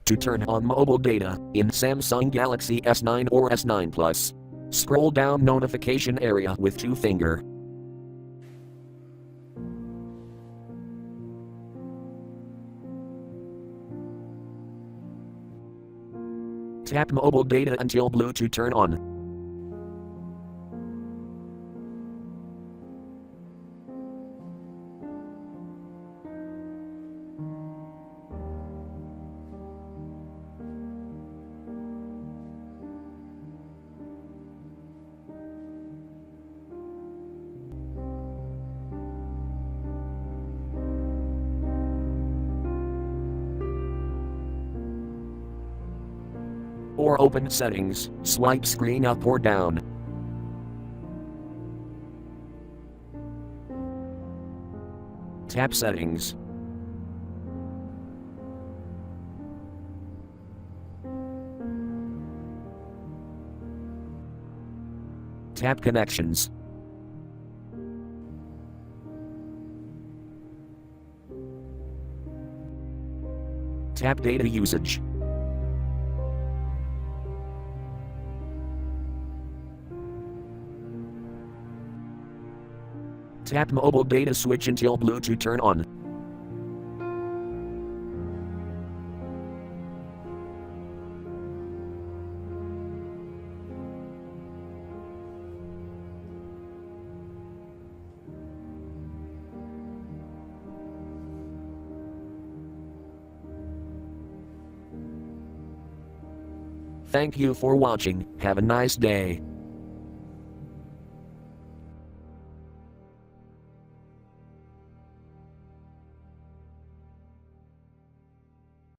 To turn on mobile data in Samsung Galaxy S9 or S9 Plus, scroll down notification area with two finger. Tap mobile data until blue to turn on. Or open settings, swipe screen up or down. Tap settings. Tap connections. Tap data usage. Tap mobile data switch until blue to turn on. Thank you for watching. Have a nice day.